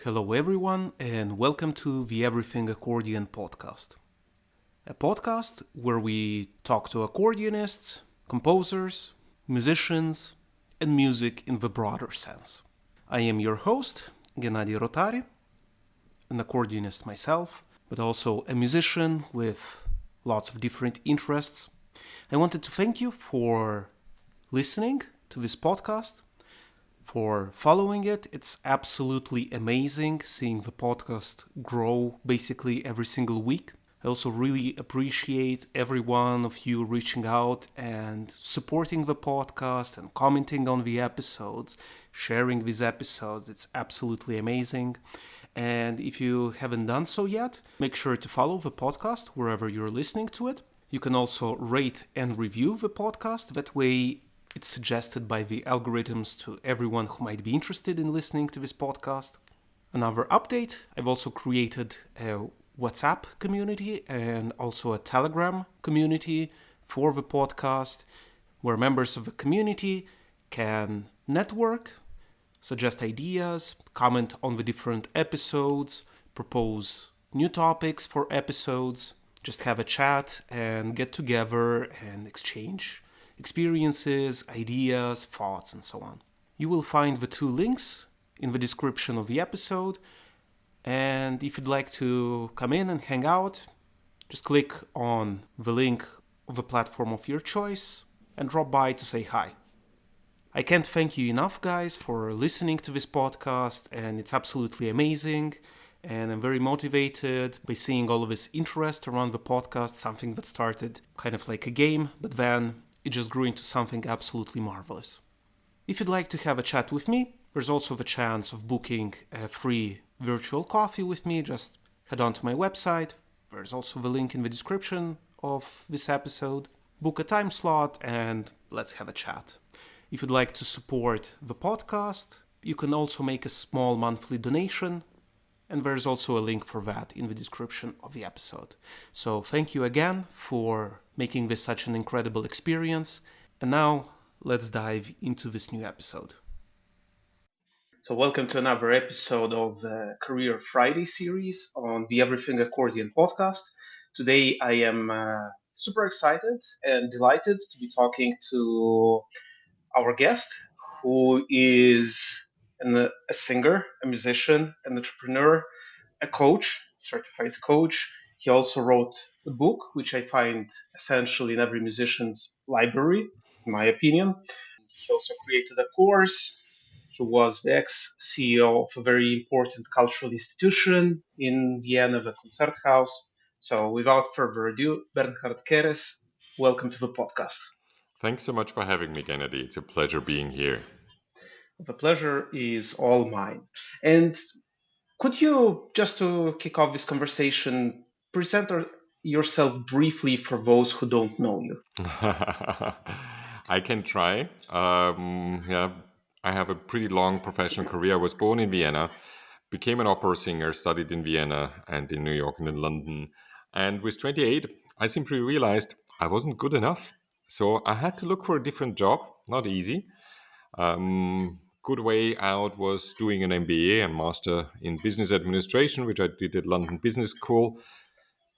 Hello, everyone, and welcome to the Everything Accordion podcast. A podcast where we talk to accordionists, composers, musicians, and music in the broader sense. I am your host, Gennady Rotari, an accordionist myself, but also a musician with lots of different interests. I wanted to thank you for listening to this podcast, for following it. It's absolutely amazing seeing the podcast grow basically every single week. I also really appreciate every one of you reaching out and supporting the podcast and commenting on the episodes, sharing these episodes. It's absolutely amazing. And if you haven't done so yet, make sure to follow the podcast wherever you're listening to it. You can also rate and review the podcast. That way, it's suggested by the algorithms to everyone who might be interested in listening to this podcast. Another update, I've also created a WhatsApp community and also a Telegram community for the podcast, where members of the community can network, suggest ideas, comment on the different episodes, propose new topics for episodes, just have a chat and get together and exchange experiences, ideas, thoughts, and so on. You will find the two links in the description of the episode, and if you'd like to come in and hang out, just click on the link of the platform of your choice and drop by to say hi. I can't thank you enough, guys, for listening to this podcast, and it's absolutely amazing. And I'm very motivated by seeing all of this interest around the podcast, something that started kind of like a game, but then it just grew into something absolutely marvelous. If you'd like to have a chat with me, there's also the chance of booking a free virtual coffee with me. Just head on to my website. There's also the link in the description of this episode. Book a time slot and let's have a chat. If you'd like to support the podcast, you can also make a small monthly donation, and there's also a link for that in the description of the episode. So thank you again for making this such an incredible experience. And now let's dive into this new episode. So welcome to another episode of the Career Friday series on the Everything Accordion podcast. Today I am super excited and delighted to be talking to our guest, who is a singer, a musician, an entrepreneur, a coach, certified coach. He also wrote a book, which I find essential in every musician's library, in my opinion. He also created a course. He was the ex-CEO of a very important cultural institution in Vienna, the Konzerthaus. So without further ado, Bernhard Kerres, welcome to the podcast. Thanks so much for having me, Gennady. It's a pleasure being here. The pleasure is all mine. And could you, just to kick off this conversation, present yourself briefly for those who don't know you? I can try. I have a pretty long professional career. I was born in Vienna, became an opera singer, studied in Vienna and in New York and in London. And with 28, I simply realized I wasn't good enough. So I had to look for a different job. Not easy. Good way out was doing an MBA and master in business administration, which I did at London Business School.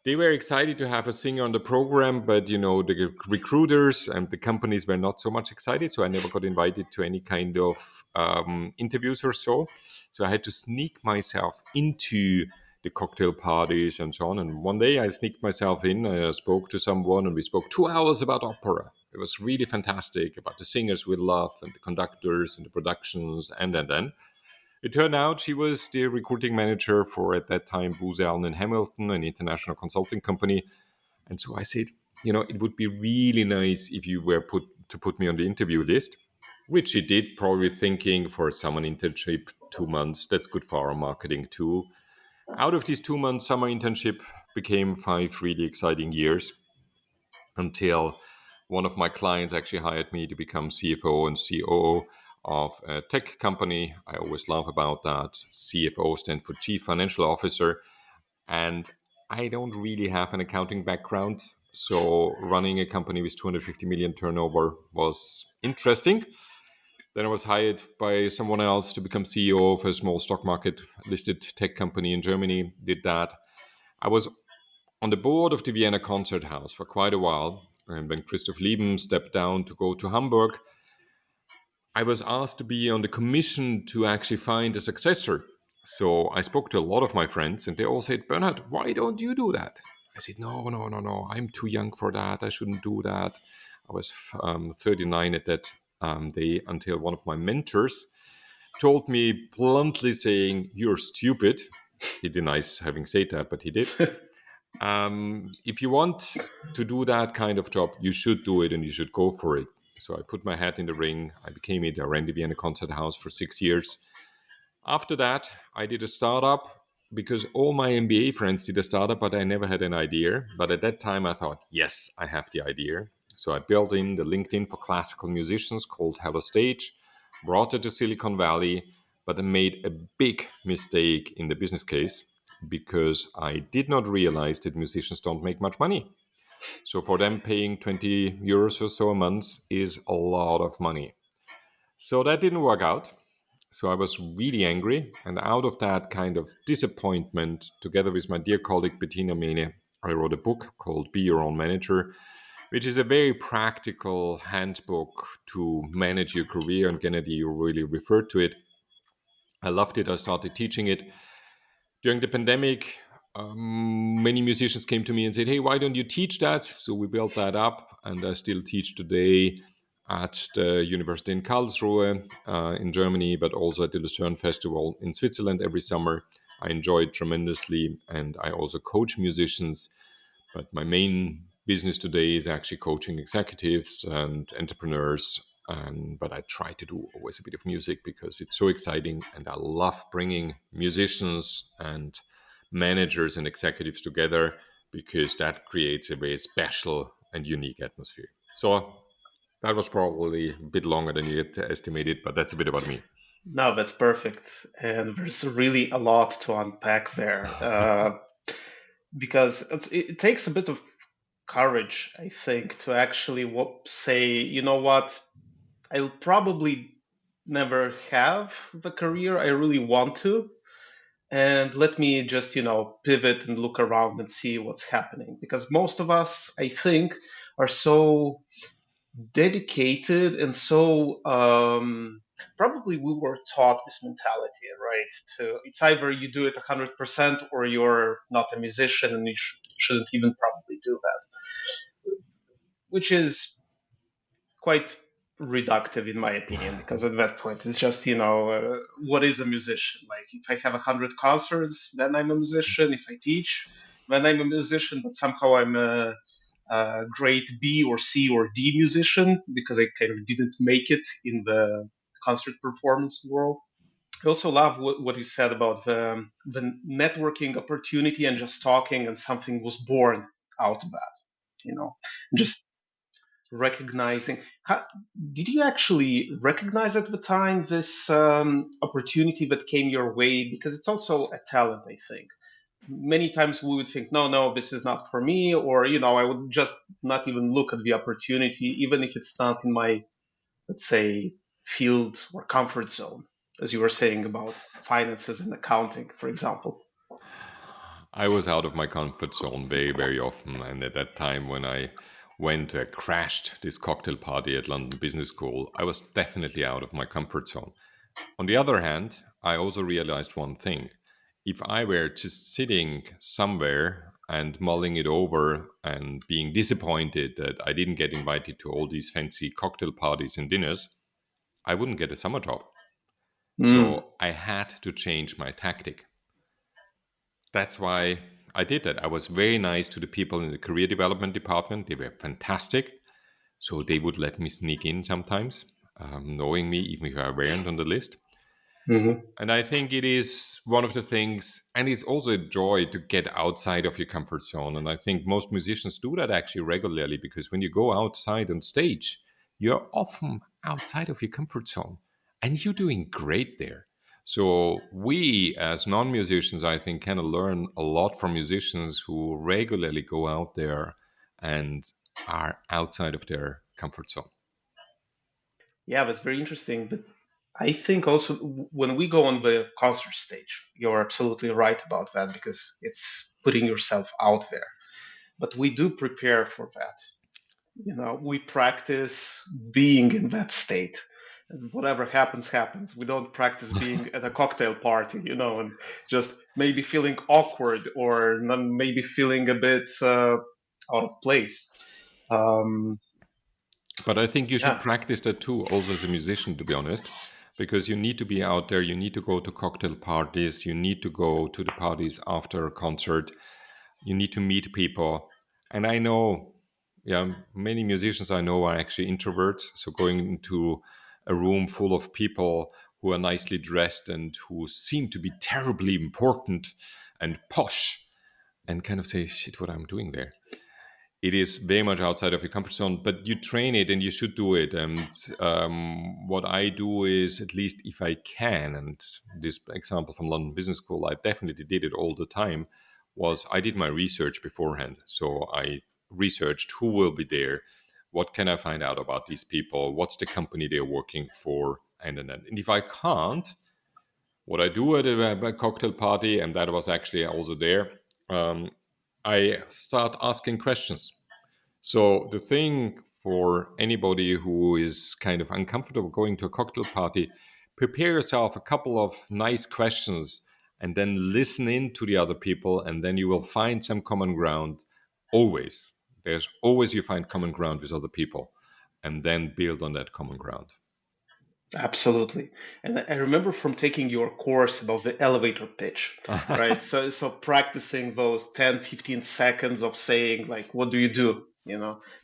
They were excited to have a singer on the program, but the recruiters and the companies were not so much excited. So I never got invited to any kind of interviews or so. So I had to sneak myself into the cocktail parties and so on. And one day I sneaked myself in, I spoke to someone, and we spoke 2 hours about opera. It was really fantastic, about the singers we love and the conductors and the productions, and then. It turned out she was the recruiting manager for, at that time, Booz Allen and Hamilton, an international consulting company. And so I said, it would be really nice if you were put me on the interview list, which she did, probably thinking for a summer internship, 2 months, that's good for our marketing tool. Out of these 2 months summer internship became 5 really exciting years until one of my clients actually hired me to become CFO and COO of a tech company. I always laugh about that. CFO stands for Chief Financial Officer. And I don't really have an accounting background. So running a company with 250 million turnover was interesting. Then I was hired by someone else to become CEO of a small stock market listed tech company in Germany. Did that. I was on the board of the Wiener Konzerthaus for quite a while. And when Christoph Lieben stepped down to go to Hamburg, I was asked to be on the commission to actually find a successor. So I spoke to a lot of my friends, and they all said, Bernhard, why don't you do that? I said, no, no, no, no. I'm too young for that. I shouldn't do that. I was 39 at that day until one of my mentors told me bluntly saying, you're stupid. He denies having said that, but he did. If you want to do that kind of job, you should do it and you should go for it. So I put my hat in the ring. I became it. I ran the Vienna Konzerthaus for 6 years. After that, I did a startup because all my MBA friends did a startup, but I never had an idea. But at that time, I thought, yes, I have the idea. So I built in the LinkedIn for classical musicians called Hello Stage, brought it to Silicon Valley, but I made a big mistake in the business case because I did not realize that musicians don't make much money. So for them, paying 20 euros or so a month is a lot of money. So that didn't work out. So I was really angry. And out of that kind of disappointment, together with my dear colleague Bettina Mene, I wrote a book called Be Your Own Manager, which is a very practical handbook to manage your career. And Gennady, you really referred to it. I loved it. I started teaching it. During the pandemic, many musicians came to me and said, hey, why don't you teach that? So we built that up, and I still teach today at the university in Karlsruhe in Germany, but also at the Lucerne Festival in Switzerland every summer. I enjoy it tremendously, and I also coach musicians. But my main business today is actually coaching executives and entrepreneurs. But I try to do always a bit of music because it's so exciting. And I love bringing musicians and managers and executives together because that creates a very special and unique atmosphere. So that was probably a bit longer than you had estimated, but that's a bit about me. No, that's perfect. And there's really a lot to unpack there because it takes a bit of courage, I think, to actually say, you know what, I'll probably never have the career I really want to. And let me just, pivot and look around and see what's happening. Because most of us, I think, are so dedicated and so probably we were taught this mentality, right? To it's either you do it 100% or you're not a musician and you shouldn't even probably do that, which is quite reductive in my opinion, because at that point it's just what is a musician? Like if I have 100 concerts, then I'm a musician. If I teach, then I'm a musician, but somehow I'm a great B or C or D musician because I kind of didn't make it in the concert performance world. I also love what you said about the networking opportunity and just talking, and something was born out of that, just recognizing. Did you actually recognize at the time this opportunity that came your way? Because it's also a talent, I think. Many times we would think, no, no, this is not for me, or I would just not even look at the opportunity, even if it's not in my, let's say, field or comfort zone, as you were saying about finances and accounting, for example. I was out of my comfort zone very, very often. And at that time, when I crashed this cocktail party at London Business School, I was definitely out of my comfort zone. On the other hand, I also realized one thing. If I were just sitting somewhere and mulling it over and being disappointed that I didn't get invited to all these fancy cocktail parties and dinners, I wouldn't get a summer job. Mm. So I had to change my tactic. That's why I did that. I was very nice to the people in the career development department. They were fantastic. So they would let me sneak in sometimes, knowing me, even if I weren't on the list. Hmm. And I think it is one of the things, and it's also a joy to get outside of your comfort zone. And I think most musicians do that actually regularly because when you go outside on stage, you're often outside of your comfort zone and you're doing great there. So we, as non-musicians, I think, can learn a lot from musicians who regularly go out there and are outside of their comfort zone. Yeah, that's very interesting. But I think also when we go on the concert stage, you're absolutely right about that because it's putting yourself out there. But we do prepare for that. We practice being in that state. And whatever happens, happens. We don't practice being at a cocktail party, and just maybe feeling awkward or maybe feeling a bit out of place. Um, But I think you should yeah, practice that too, also as a musician, to be honest, because you need to be out there. You need to go to cocktail parties. You need to go to the parties after a concert. You need to meet people. And I know, yeah, many musicians I know are actually introverts. So going into a room full of people who are nicely dressed and who seem to be terribly important and posh and kind of say, shit, what I'm doing there, it is very much outside of your comfort zone, but you train it and you should do it. And what I do is, at least if I can, and this example from London Business School, I definitely did it all the time, was I did my research beforehand. So I researched who will be there, what can I find out about these people, what's the company they're working for, and if I can't, what I do at a cocktail party, and that was actually also there, um, I start asking questions. So the thing for anybody who is kind of uncomfortable going to a cocktail party, prepare yourself a couple of nice questions and then listen in to the other people, and then you will find some common ground. Always. There's always you find common ground with other people and then build on that common ground. absolutely. And I remember from taking your course about the elevator pitch, right? So practicing those 10, 15 seconds of saying, like, what do you do?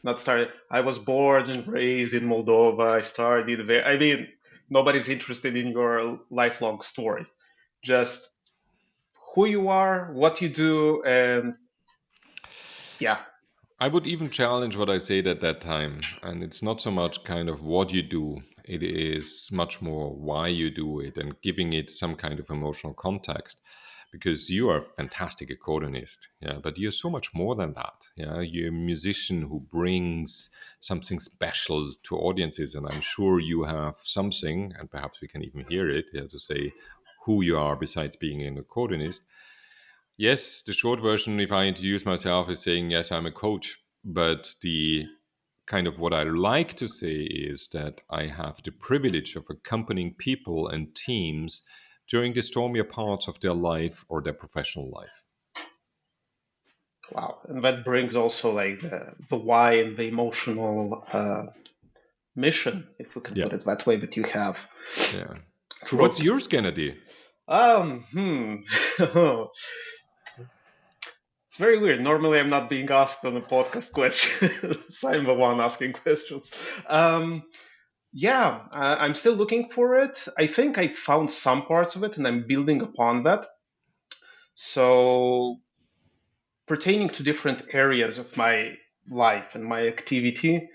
Not started, I was born and raised in Moldova. I started there. I mean, nobody's interested in your lifelong story. Just who you are, what you do, and yeah, I would even challenge what I said at that time. And it's not so much kind of what you do, it is much more why you do it and giving it some kind of emotional context. Because you are a fantastic accordionist, yeah, but you're so much more than that. Yeah, you're a musician who brings something special to audiences, and I'm sure you have something, and perhaps we can even hear it, yeah, to say who you are besides being an accordionist. Yes, the short version, if I introduce myself, is saying, yes, I'm a coach. But the kind of what I like to say is that I have the privilege of accompanying people and teams during the stormier parts of their life or their professional life. wow. And that brings also like the why and the emotional mission, if we can Yeah. put it that way, that you have. Yeah. So From what's yours, Kennedy? um, hmm. It's very weird. Normally, I'm not being asked on a podcast questions. I'm the one asking questions. Um, yeah, I'm still looking for it. I think I found some parts of it, and I'm building upon that. So, pertaining to different areas of my life and my activity,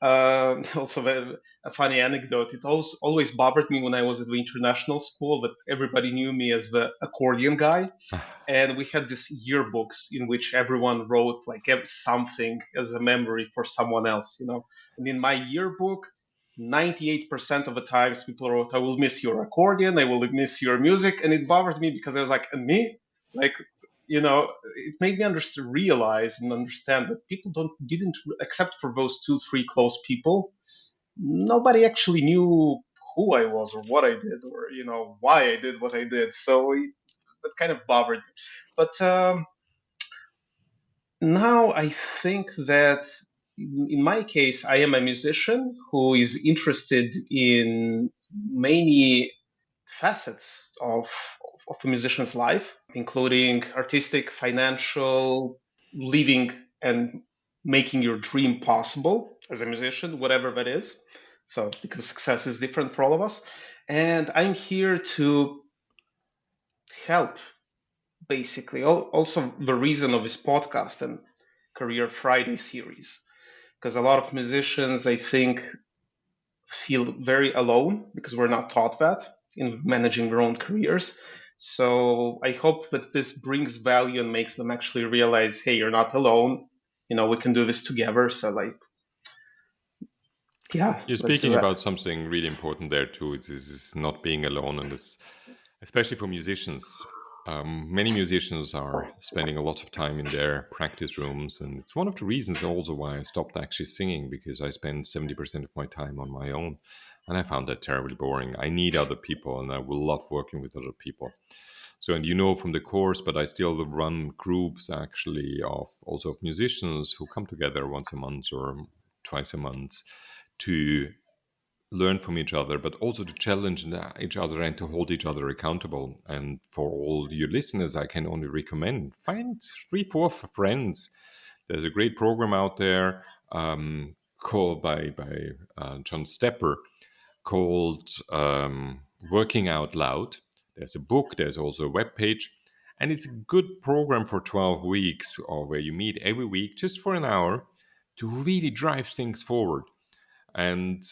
also a funny anecdote. It always bothered me when I was at the international school that everybody knew me as the accordion guy, and we had these yearbooks in which everyone wrote like something as a memory for someone else. And in my yearbook, 98% of the times people wrote, I will miss your accordion, I will miss your music. And it bothered me because I was like, and me? Like, it made me realize and understand that people didn't, except for those two, three close people, nobody actually knew who I was or what I did or, why I did what I did. So that kind of bothered me. But now I think that in my case, I am a musician who is interested in many facets of a musician's life, including artistic, financial, living, and making your dream possible as a musician, whatever that is. So, because success is different for all of us. And I'm here to help, basically. Also, the reason of this podcast and Career Friday series, because a lot of musicians, I think, feel very alone because we're not taught that in managing their own careers. So I hope that this brings value and makes them actually realize, hey, you're not alone. We can do this together. So like, Yeah, You're let's do speaking that. about something really important there too. It is not being alone, and this, especially for musicians. Many musicians are spending a lot of time in their practice rooms, and it's one of the reasons also why I stopped actually singing, because I spend 70% of my time on my own, and I found that terribly boring. I need other people, and I will love working with other people. So, and you know from the course, but I still run groups actually of also of musicians who come together once a month or twice a month to learn from each other, but also to challenge each other and to hold each other accountable. And for all your listeners, I can only recommend find three, four friends. There's a great program out there called by John Stepper called Working Out Loud. There's a book. There's also a web page. And it's a good program for 12 weeks, or where you meet every week just for an hour to really drive things forward. And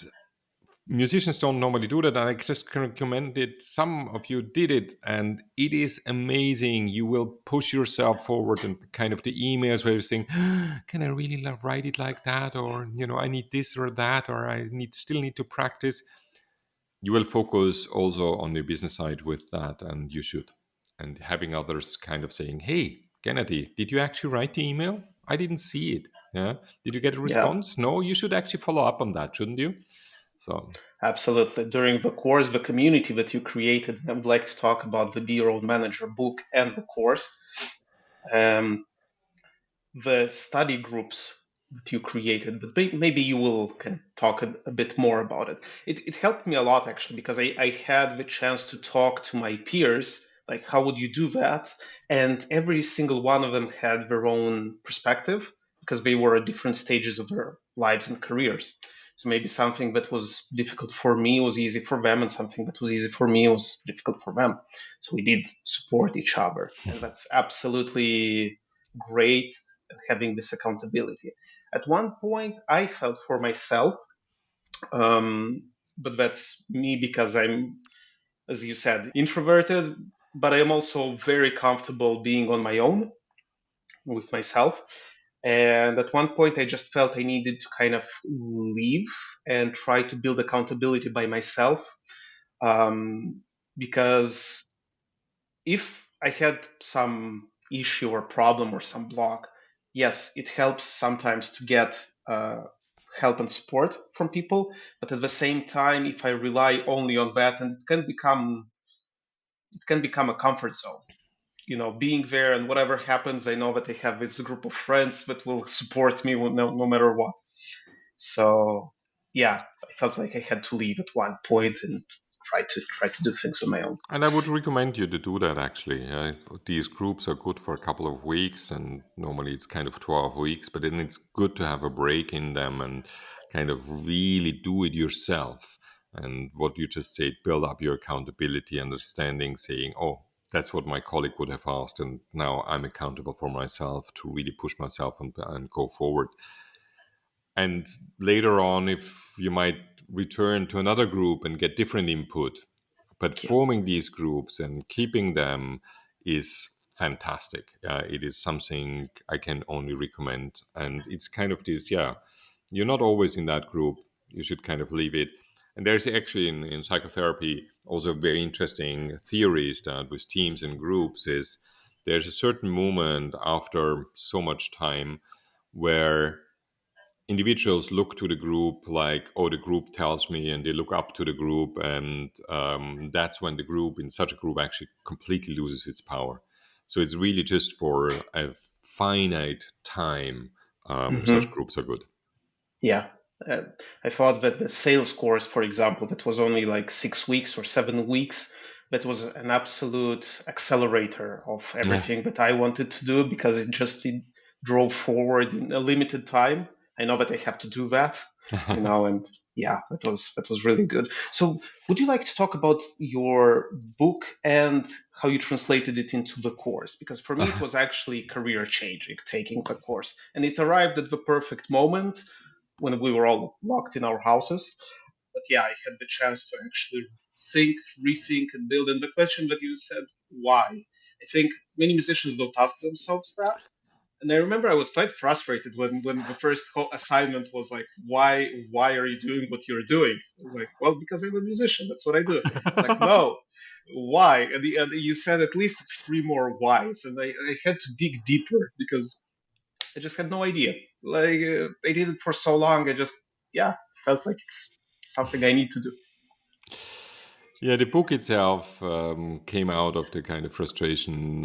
musicians don't normally do that, and I just can recommend it. Some of you did it, and it is amazing. You will push yourself forward, and kind of the emails where you think, can I really write it like that, or I need this or that, or I still need to practice. You will focus also on the business side with that, and you should. And having others kind of saying, hey, Gennady, did you actually write the email? I didn't see it. Yeah, did you get a Yeah, response? No, you should actually follow up on that, shouldn't you? So absolutely. During the course, the community that you created, I would like to talk about the Be Your Own Manager book and the course. Um, the study groups that you created, but maybe you will can talk a bit more about it. It helped me a lot actually because I had the chance to talk to my peers, like how would you do that? And every single one of them had their own perspective because they were at different stages of their lives and careers. So maybe something that was difficult for me was easy for them, and something that was easy for me was difficult for them. So we did support each other, and that's absolutely great having this accountability. At one point, I felt for myself, but that's me because I'm, as you said, introverted, but I am also very comfortable being on my own with myself. And at one point, I just felt I needed to kind of leave and try to build accountability by myself. Um, because if I had some issue or problem or some block, yes, it helps sometimes to get help and support from people. But at the same time, if I rely only on that, and it can become a comfort zone. Being there and whatever happens, I know that I have this group of friends that will support me no matter what. So yeah, I felt like I had to leave at one point and try to do things on my own. And I would recommend you to do that actually. These groups are good for a couple of weeks, and normally it's kind of 12 weeks, but then it's good to have a break in them and kind of really do it yourself. And what you just said, build up your accountability, understanding, saying, oh, that's what my colleague would have asked. And now I'm accountable for myself to really push myself and go forward. And later on, if you might return to another group and get different input, but Yeah. forming these groups and keeping them is fantastic. It is something I can only recommend. And it's kind of this, yeah, you're not always in that group. You should kind of leave it. And there's actually in psychotherapy also very interesting theories that with teams and groups is there's a certain moment after so much time where individuals look to the group like, oh, the group tells me, and they look up to the group, and that's when the group, in such a group, actually completely loses its power. So it's really just for a finite time. Such Hmm. groups are good. Yeah. Uh, I thought that the sales course, for example, that was only like 6 weeks or 7 weeks, that was an absolute accelerator of Yeah. everything that I wanted to do because it drove forward in a limited time. I know that I have to do that, and yeah, that was really good. So, would you like to talk about your book and how you translated it into the course? Because for me, it was actually career changing taking the course, and it arrived at the perfect moment when we were all locked in our houses. But yeah, I had the chance to actually think, rethink, and build. And the question that you said, why? I think many musicians don't ask themselves that. And I remember I was quite frustrated when the first assignment was like, why are you doing what you're doing? I was like, well, because I'm a musician. That's what I do. It's like, no, why? And you said at least three more whys, and I had to dig deeper because I just had no idea. Like I did it for so long, I just felt like it's something I need to do. Yeah, the book itself came out of the kind of frustration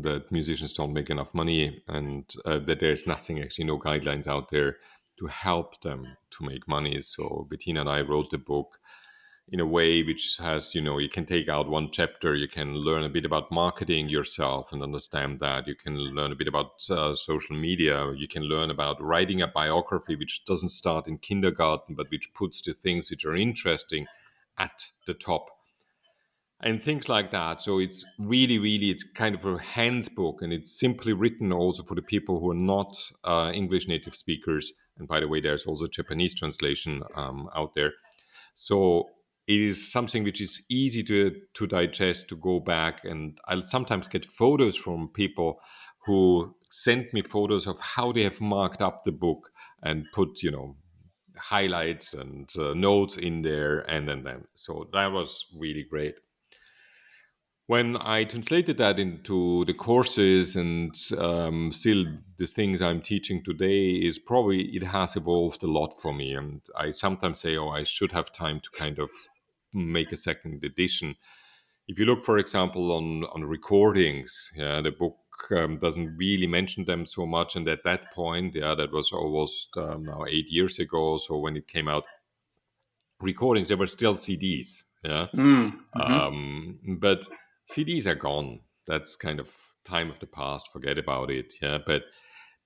that musicians don't make enough money, and that there's nothing, actually, no guidelines out there to help them to make money. So Bettina and I wrote the book in a way which has, you can take out one chapter, you can learn a bit about marketing yourself and understand that. You can learn a bit about social media. You can learn about writing a biography, which doesn't start in kindergarten, but which puts the things which are interesting at the top and things like that. So it's really, really, it's kind of a handbook, and it's simply written also for the people who are not English native speakers. And by the way, there's also Japanese translation out there. So it is something which is easy to digest, to go back. And I'll sometimes get photos from people who send me photos of how they have marked up the book and put, highlights and notes in there. And then. So that was really great. When I translated that into the courses, and still the things I'm teaching today, is probably, it has evolved a lot for me. And I sometimes say, oh, I should have time to kind of make a second edition. If you look, for example, on recordings, yeah, the book doesn't really mention them so much. And at that point, yeah, that was almost now 8 years ago. So when it came out, recordings, there were still CDs. Yeah. Mm-hmm. But CDs are gone. That's kind of time of the past. Forget about it. Yeah. But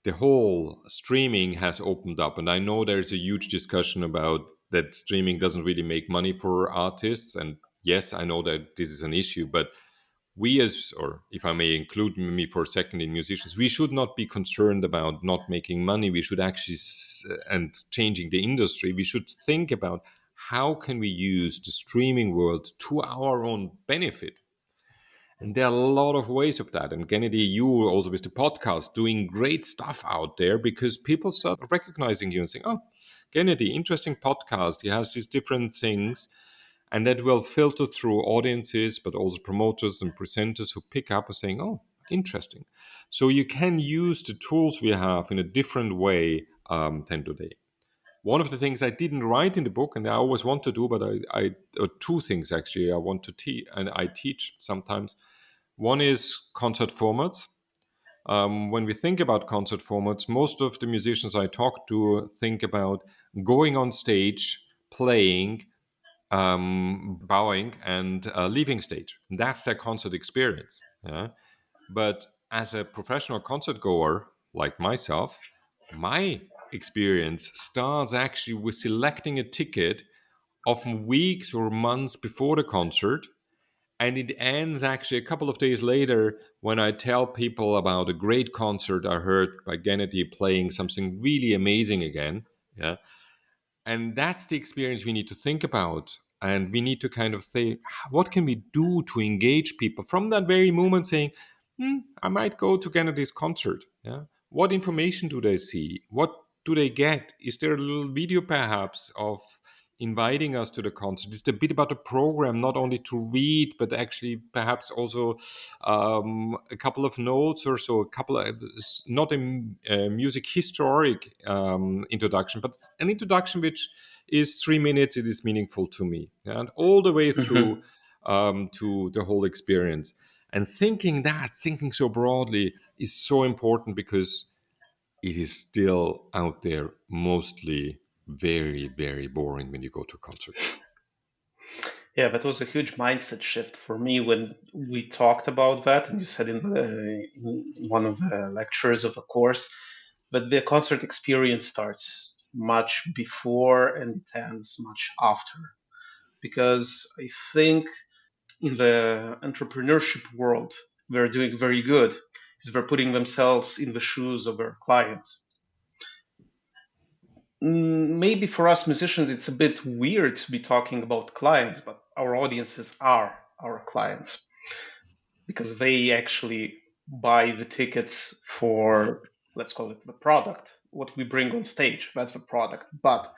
the whole streaming has opened up. And I know there's a huge discussion about that streaming doesn't really make money for artists. And yes, I know that this is an issue, but we as, or if I may include me for a second in musicians, we should not be concerned about not making money. We should actually, and changing the industry, we should think about how can we use the streaming world to our own benefit. And there are a lot of ways of that. And Kennedy, you also with the podcast doing great stuff out there, because people start recognizing you and saying, oh, Kennedy, interesting podcast. He has these different things. And that will filter through audiences, but also promoters and presenters who pick up and saying, oh, interesting. So you can use the tools we have in a different way than today. One of the things I didn't write in the book, and I always want to do, but I two things actually I want to teach, and I teach sometimes. One is concert formats. When we think about concert formats, most of the musicians I talk to think about going on stage, playing, bowing, and leaving stage. That's their concert experience. Yeah? But as a professional concert goer like myself, my experience starts actually with selecting a ticket often weeks or months before the concert. And it ends actually a couple of days later when I tell people about a great concert I heard by Gennady playing something really amazing again. Yeah. And that's the experience we need to think about. And we need to kind of say, what can we do to engage people from that very moment, saying, I might go to Kennedy's concert. Yeah. What information do they see? What do they get? Is there a little video perhaps of inviting us to the concert? It's a bit about the program, not only to read, but actually perhaps also a couple of notes or so, a couple of, not a music historic introduction, but an introduction which is 3 minutes. It is meaningful to me, and all the way through to the whole experience. And thinking so broadly is so important, because it is still out there mostly very, very boring when you go to a concert. Yeah, that was a huge mindset shift for me when we talked about that, and you said in one of the lectures of a course that the concert experience starts much before and it ends much after. Because I think in the entrepreneurship world, they're doing very good, is they're putting themselves in the shoes of their clients. Maybe for us musicians, it's a bit weird to be talking about clients, but our audiences are our clients because they actually buy the tickets for let's call it the product, what we bring on stage, that's the product. But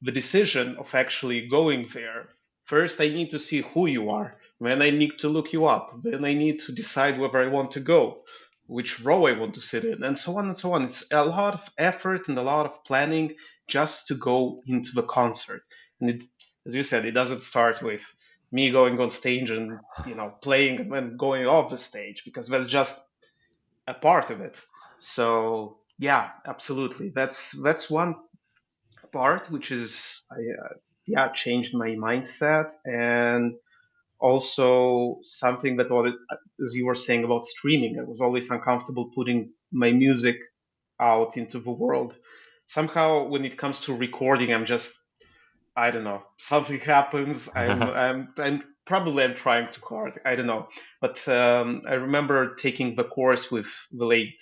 the decision of actually going there, first I need to see who you are, then I need to look you up, then I need to decide whether I want to go, which row I want to sit in, and so on and so on. It's a lot of effort and a lot of planning just to go into the concert. And it, as you said, it doesn't start with me going on stage and playing and then going off the stage, because that's just a part of it. So yeah, absolutely. That's one part which is yeah, changed my mindset. And also something that as you were saying about streaming, I was always uncomfortable putting my music out into the world. Somehow when it comes to recording, I'm just, I don't know, something happens. I'm trying too hard, I don't know. But I remember taking the course with the late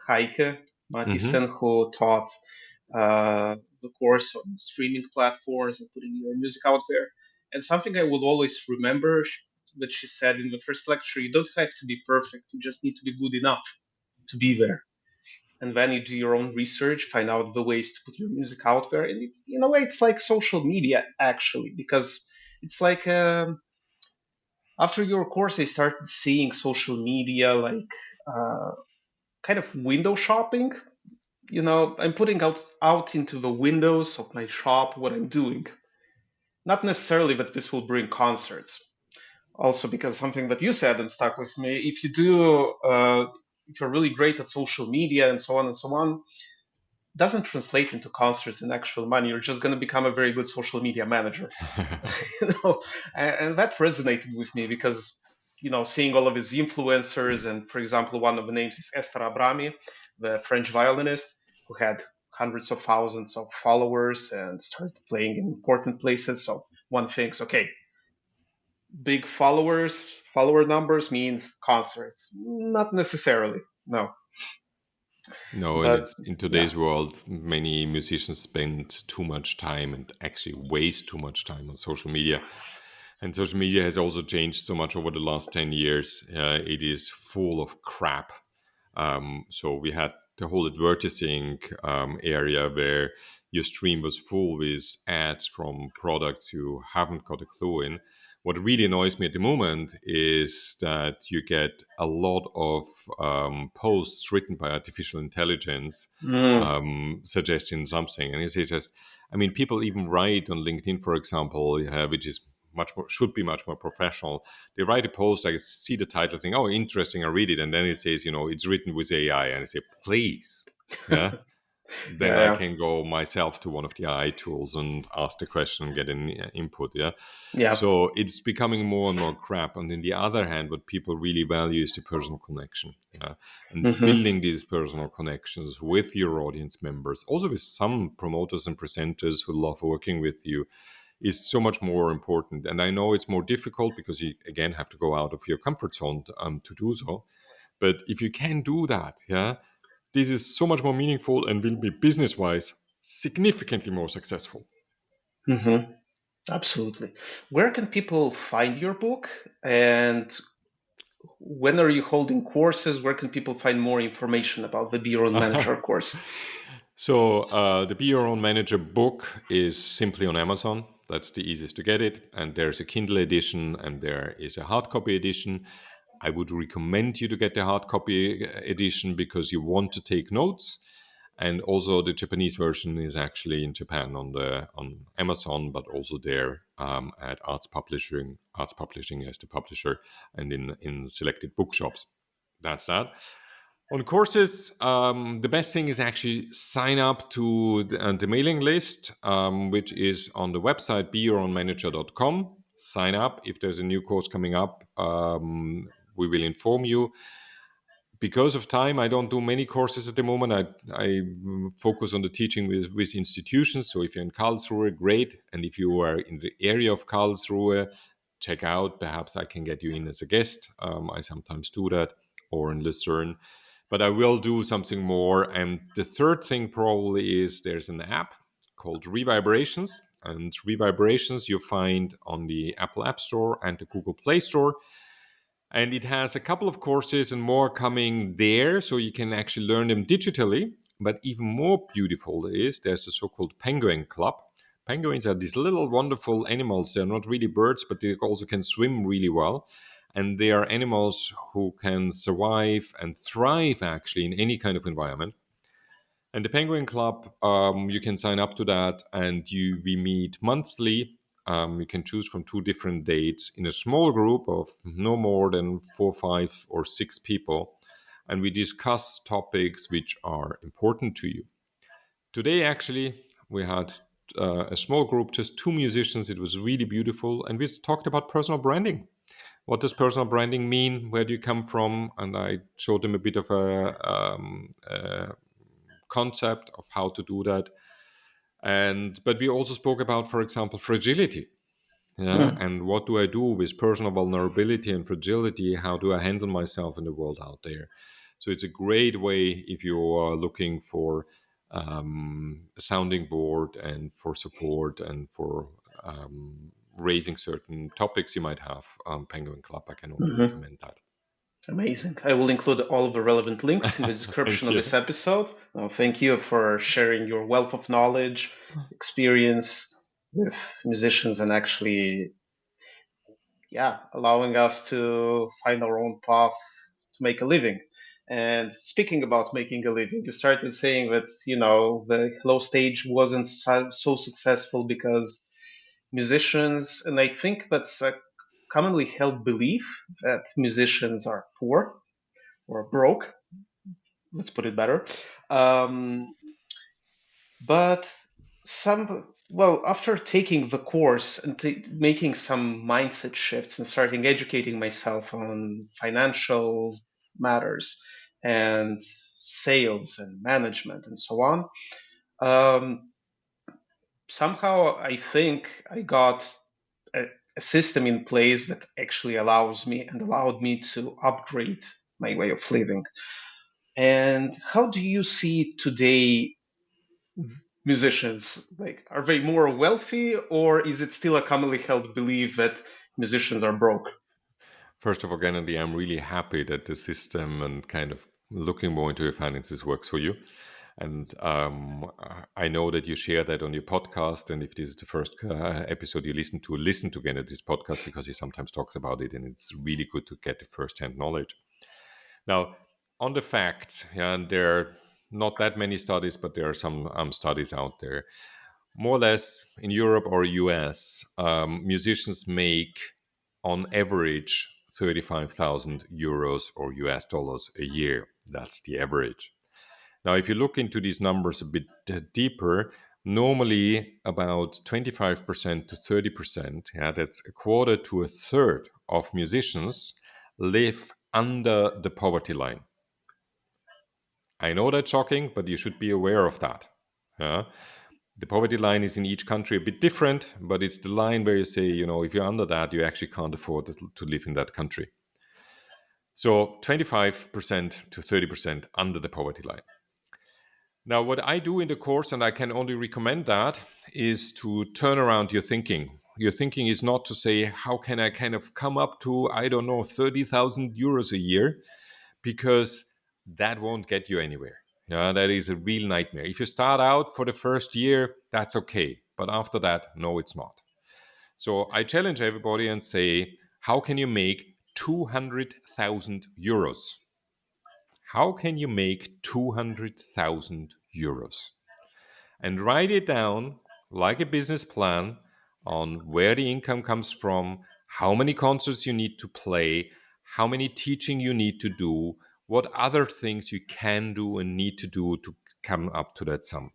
Heike Hmm. Matisen, who taught the course on streaming platforms and putting your music out there. And something I will always remember that she said in the first lecture: you don't have to be perfect, you just need to be good enough to be there. And then you do your own research, find out the ways to put your music out there. And in a way, it's like social media, actually, because it's like after your course, I started seeing social media like uh, kind of window shopping. I'm putting out into the windows of my shop what I'm doing. Not necessarily that this will bring concerts. Also, because something that you said and stuck with me: if you're really great at social media and so on and so on, doesn't translate into concerts and actual money. You're just going to become a very good social media manager. you know, and that resonated with me because seeing all of his influencers, and for example, one of the names is Esther Abrami, the French violinist who had hundreds of thousands of followers and started playing in important places. So one thinks, okay, big follower numbers means concerts. Not necessarily, no. No, and But it's in yeah. today's world, many musicians spend too much time and actually waste too much time on social media. And social media has also changed so much over the last 10 years. It is full of crap. So we had the whole advertising area where your stream was full with ads from products you haven't got a clue in. What really annoys me at the moment is that you get a lot of posts written by artificial intelligence Mm, suggesting something. And it says, I mean, people even write on LinkedIn, for example, which is much more, should be much more professional. They write a post, I see the title, think, oh, interesting, I read it. And then it says, it's written with AI. And I say, please. Yeah. Then I yeah, can go myself to one of the AI tools and ask the question and get an input. Yeah. yeah. So it's becoming more and more crap. And on the other hand, what people really value is the personal connection. Yeah. And Hmm. building these personal connections with your audience members, also with some promoters and presenters who love working with you, is so much more important. And I know it's more difficult because you, again, have to go out of your comfort zone to do so. But if you can do that, yeah, this is so much more meaningful and will be business wise significantly more successful. Hmm. Absolutely. Where can people find your book? And when are you holding courses? Where can people find more information about the Be Your Own Manager course? So the Be Your Own Manager book is simply on Amazon. That's the easiest to get it. And there's a Kindle edition and there is a hard copy edition. I would recommend you to get the hard copy edition because you want to take notes. And also the Japanese version is actually in Japan on Amazon, but also there at Arts Publishing. Arts Publishing as the publisher, and in selected bookshops. That's that. On courses, the best thing is actually sign up to the mailing list, which is on the website beyourownmanager.com. Sign up. If there's a new course coming up, we will inform you. Because of time, I don't do many courses at the moment. I focus on the teaching with institutions. So if you're in Karlsruhe, great. And if you are in the area of Karlsruhe, check out. Perhaps I can get you in as a guest. I sometimes do that, or in Lucerne. But I will do something more. And the third thing probably is there's an app called Revibrations. And Revibrations you find on the Apple App Store and the Google Play Store. And it has a couple of courses and more coming there, so you can actually learn them digitally. But even more beautiful is there's a so-called penguin club. Penguins are these little wonderful animals. They're not really birds, but they also can swim really well. And they are animals who can survive and thrive actually in any kind of environment. And the Penguin Club, you can sign up to that, and we meet monthly. You can choose from two different dates in a small group of no more than 4, 5, or 6 people, and we discuss topics which are important to you. Today, actually, we had a small group, just two musicians. It was really beautiful, and we talked about personal branding. What does personal branding mean? Where do you come from? And I showed them a bit of a concept of how to do that. And but we also spoke about, for example, fragility. Yeah, Mm. and what do I do with personal vulnerability and fragility? How do I handle myself in the world out there? So it's a great way if you are looking for a sounding board and for support and for raising certain topics you might have. Penguin Club, I can only Mhm. recommend that. Amazing. I will include all of the relevant links in the description Thank of you. this episode. Thank you for sharing your wealth of knowledge, experience with musicians, and actually, yeah, allowing us to find our own path to make a living. And speaking about making a living, you started saying that, the Hello stage wasn't so successful because musicians, and I think that's a commonly held belief that musicians are poor or broke, let's put it better. Um, but after taking the course and making some mindset shifts and starting educating myself on financial matters and sales and management and so on, um, somehow I think I got a, a system in place that actually allows me and allowed me to upgrade my way of living. And how do you see today musicians? Like, are they more wealthy, or is it still a commonly held belief that musicians are broke? First of all, Gennady, I'm really happy that the system and kind of looking more into your finances works for you. And I know that you share that on your podcast. And if this is the first episode you listen to Gennady's podcast because he sometimes talks about it. And it's really good to get the first-hand knowledge. Now, on the facts, yeah, and there are not that many studies, but there are some studies out there. More or less in Europe or US, musicians make on average 35,000 euros or US dollars a year. That's the average. Now, if you look into these numbers a bit deeper, normally about 25% to 30%, yeah, that's a quarter to a third of musicians live under the poverty line. I know that's shocking, but you should be aware of that. Yeah? The poverty line is in each country a bit different, but it's the line where you say, if you're under that, you actually can't afford to live in that country. So 25% to 30% under the poverty line. Now, what I do in the course, and I can only recommend that, is to turn around your thinking. Your thinking is not to say, how can I kind of come up to, I don't know, 30,000 euros a year? Because that won't get you anywhere. Yeah, that is a real nightmare. If you start out for the first year, that's okay. But after that, no, it's not. So I challenge everybody and say, how can you make 200,000 euros? How can you make 200,000 euros? And write it down like a business plan on where the income comes from, how many concerts you need to play, how many teaching you need to do, what other things you can do and need to do to come up to that sum.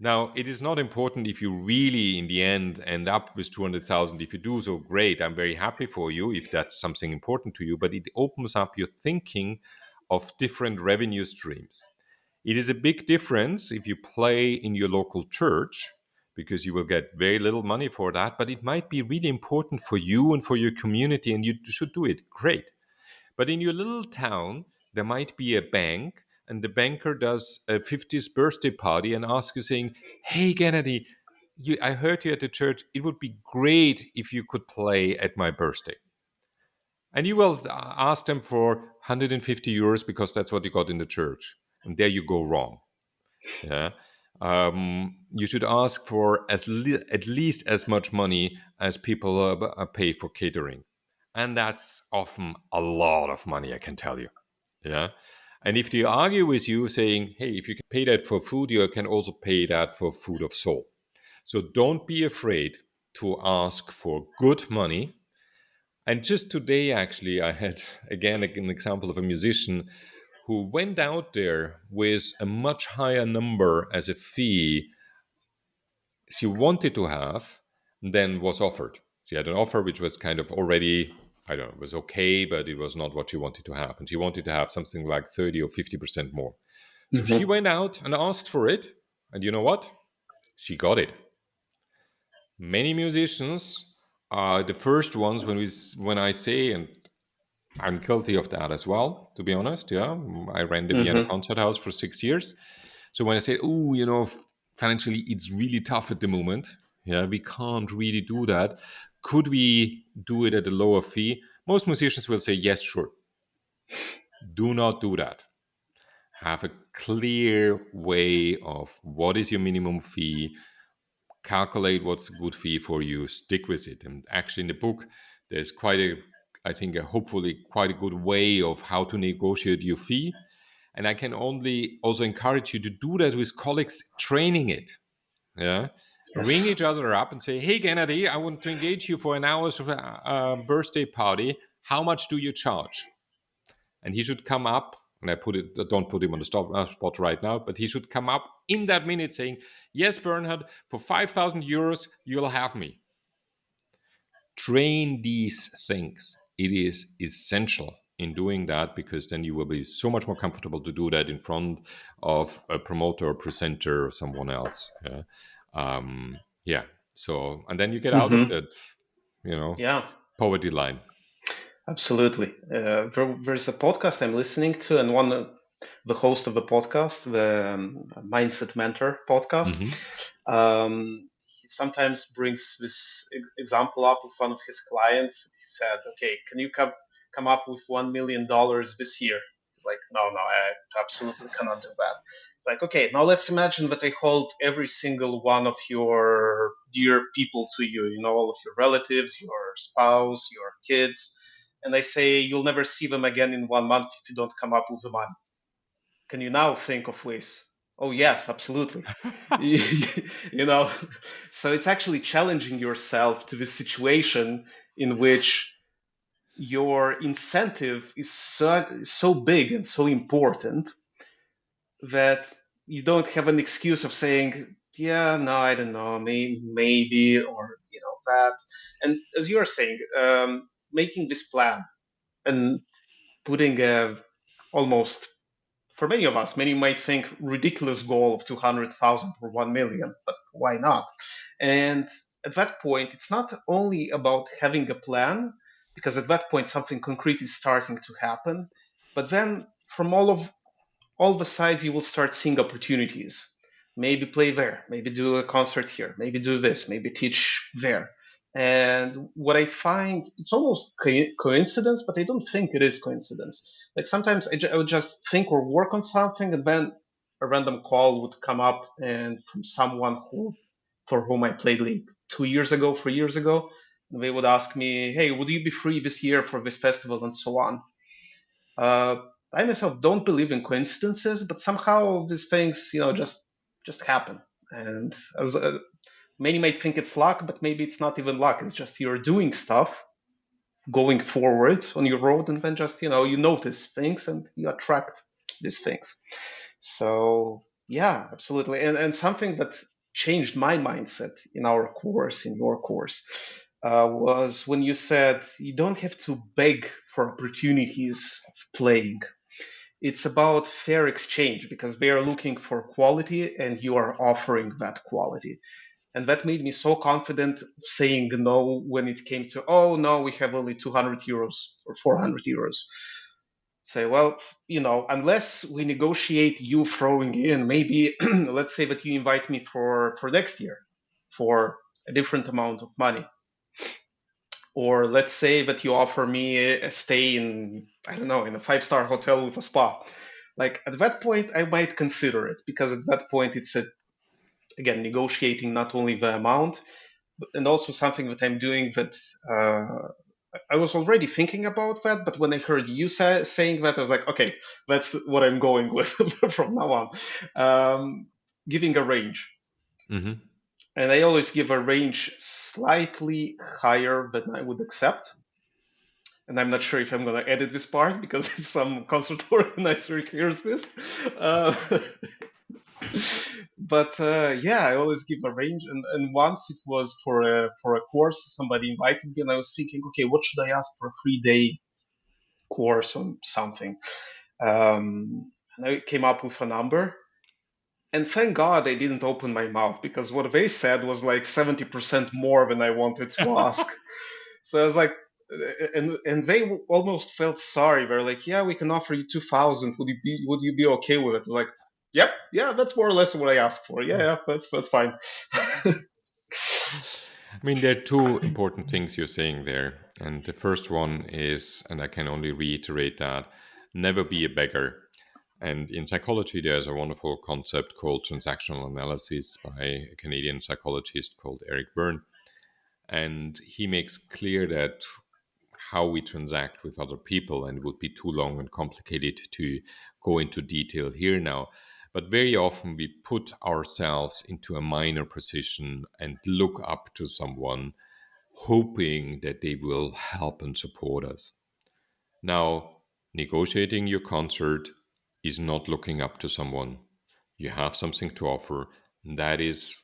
Now, it is not important if you really, in the end up with 200,000. If you do so, great. I'm very happy for you if that's something important to you. But it opens up your thinking of different revenue streams. It is a big difference if you play in your local church because you will get very little money for that. But it might be really important for you and for your community, and you should do it. Great. But in your little town, there might be a bank, and the banker does a 50th birthday party and asks you, saying, "Hey, Gennady, I heard you at the church. It would be great if you could play at my birthday." And you will ask them for 150 euros because that's what you got in the church. And there you go wrong. Yeah. You should ask for at least as much money as people pay for catering. And that's often a lot of money, I can tell you. Yeah. And if they argue with you saying, hey, if you can pay that for food, you can also pay that for food of soul. So don't be afraid to ask for good money. And just today, actually, I had again an example of a musician who went out there with a much higher number as a fee she wanted to have than was offered. She had an offer which was kind of already, I don't know, it was okay, but it was not what she wanted to have. And she wanted to have something like 30 or 50% more. So she Hmm. went out and asked for it. And you know what? She got it. Many musicians are the first ones when I say, and I'm guilty of that as well, to be honest. Yeah, I ran the Wiener Hmm. Konzerthaus for 6 years. So when I say, oh, financially it's really tough at the moment. Yeah, we can't really do that. Could we do it at a lower fee? Most musicians will say, yes, sure. Do not do that. Have a clear way of what is your minimum fee, calculate what's a good fee for you, stick with it. And actually, in the book, there's I think, hopefully quite a good way of how to negotiate your fee. And I can only also encourage you to do that with colleagues training it. Yeah. Ring Yes. each other up and say, hey, Gennady, I want to engage you for an hour's birthday party. How much do you charge? And he should come up, and don't put him on the spot right now, but he should come up in that minute saying, yes, Bernhard, for 5,000 euros, you'll have me. Train these things. It is essential in doing that because then you will be so much more comfortable to do that in front of a promoter or presenter or someone else. Yeah. Yeah. So, and then you get out of Hmm. that, Yeah. poverty line. Absolutely. There's a podcast I'm listening to, and the host of the podcast, the Mindset Mentor podcast, Hmm. he sometimes brings this example up with one of his clients. He said, "Okay, can you come up with $1 million this year?" He's like, "No, I absolutely cannot do that." It's like, "Okay, now let's imagine that I hold every single one of your dear people to you. All of your relatives, your spouse, your kids." And I say you'll never see them again in 1 month if you don't come up with the money. Can you now think of ways? Oh yes, absolutely. you know, so it's actually challenging yourself to the situation in which your incentive is so big and so important that you don't have an excuse of saying, yeah, no, I don't know, maybe, or that. And as you are saying, making this plan and putting a almost, for many of us, many might think ridiculous goal of 200,000 or 1 million, but why not? And at that point, it's not only about having a plan, because at that point something concrete is starting to happen, but then from all the sides you will start seeing opportunities. Maybe play there, maybe do a concert here, maybe do this, maybe teach there. And what I find, it's almost coincidence, but I don't think it is coincidence. Like sometimes I would just think or work on something, and then a random call would come up, and from someone for whom I played like 2 years ago, 3 years ago, and they would ask me, "Hey, would you be free this year for this festival?" and so on. Uh, I myself don't believe in coincidences, but somehow these things, just happen. And as many might think it's luck, but maybe it's not even luck. It's just you're doing stuff, going forward on your road, and then just you notice things and you attract these things. So yeah, absolutely. And something that changed my mindset in our course, in your course, was when you said you don't have to beg for opportunities of playing. It's about fair exchange because they are looking for quality and you are offering that quality. And that made me so confident saying no when it came to, oh no, we have only 200 euros or 400 euros. Say, well, unless we negotiate you throwing in, maybe let's say that you invite me for next year for a different amount of money. Or let's say that you offer me a stay in, I don't know, in a 5-star hotel with a spa. Like at that point, I might consider it, because at that point it's again negotiating not only the amount, and also something that I'm doing that I was already thinking about that, but when I heard you saying that, I was like, okay, that's what I'm going with from now on. Giving a range. Mm-hmm. And I always give a range slightly higher than I would accept. And I'm not sure if I'm going to edit this part, because if some concert organizer hears this. Uh, but yeah, I always give a range. And once it was for a course, somebody invited me, and I was thinking, okay, what should I ask for a 3-day course on something? And I came up with a number. And thank God I didn't open my mouth, because what they said was like 70% more than I wanted to ask. So I was like, and they almost felt sorry. They're like, "Yeah, we can offer you 2,000. Would you be okay with it?" I was like, "Yep, yeah, that's more or less what I asked for. Yeah, that's fine." I mean, there are two important things you're saying there. And the first one is, and I can only reiterate that, never be a beggar. And in psychology, there's a wonderful concept called transactional analysis by a Canadian psychologist called Eric Berne. And he makes clear that how we transact with other people, and it would be too long and complicated to go into detail here now. But very often we put ourselves into a minor position and look up to someone, hoping that they will help and support us. Now, negotiating your concert is not looking up to someone. You have something to offer. That is,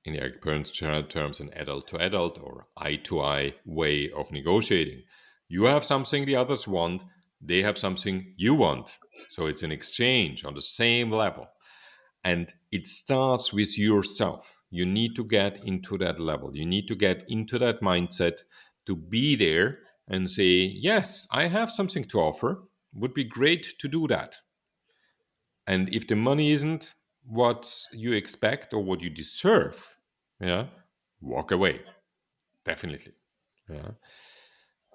in Eric Berne's terms, an adult to adult or eye to eye way of negotiating. You have something the others want, they have something you want. So it's an exchange on the same level. And it starts with yourself. You need to get into that level. You need to get into that mindset to be there and say, yes, I have something to offer. Would be great to do that. And if the money isn't what you expect or what you deserve, yeah, walk away. Definitely. Yeah.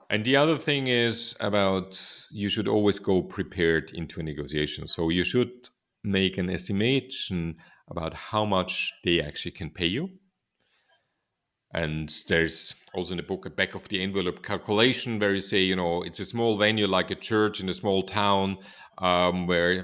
And the other thing is about you should always go prepared into a negotiation. So you should make an estimation about how much they actually can pay you. And there's also in the book a back of the envelope calculation where you say, it's a small venue like a church in a small town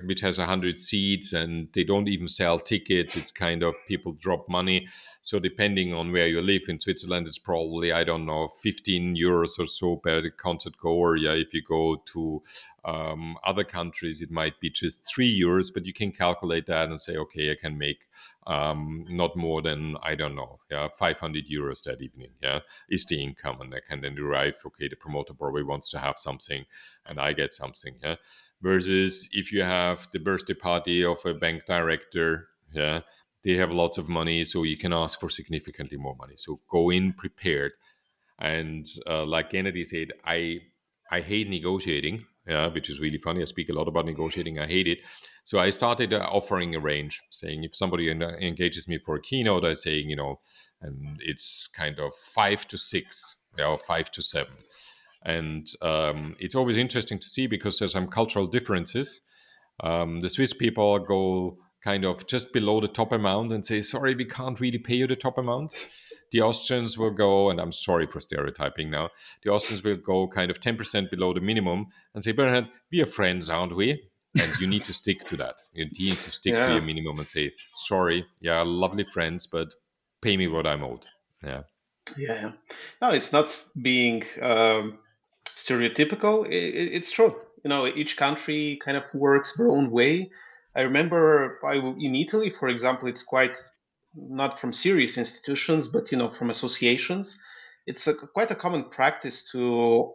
which has 100 seats, and they don't even sell tickets. It's kind of people drop money. So depending on where you live in Switzerland, it's probably, I don't know, 15 euros or so per concert goer. Yeah, if you go to other countries, it might be just 3 euros, but you can calculate that and say, okay, I can make not more than, I don't know, 500 euros that evening, is the income. And I can then derive, okay, the promoter probably wants to have something and I get something, versus if you have the birthday party of a bank director, they have lots of money, so you can ask for significantly more money. So go in prepared. And like Kennedy said, I hate negotiating, which is really funny. I speak a lot about negotiating. I hate it. So I started offering a range, saying if somebody engages me for a keynote, I say, and it's kind of 5 to 6, or 5 to 7. And it's always interesting to see because there's some cultural differences. The Swiss people go kind of just below the top amount and say, sorry, we can't really pay you the top amount. The Austrians will go, and I'm sorry for stereotyping now, the Austrians will go kind of 10% below the minimum and say, Bernhard, we are friends, aren't we? And you need to stick to that. You need to stick to your Yeah, minimum and say, sorry, yeah, lovely friends, but pay me what I'm owed. Yeah. yeah. No, it's not being stereotypical. It's true. Each country kind of works their own way. I remember in Italy, for example, it's quite not from serious institutions, but from associations. It's quite a common practice to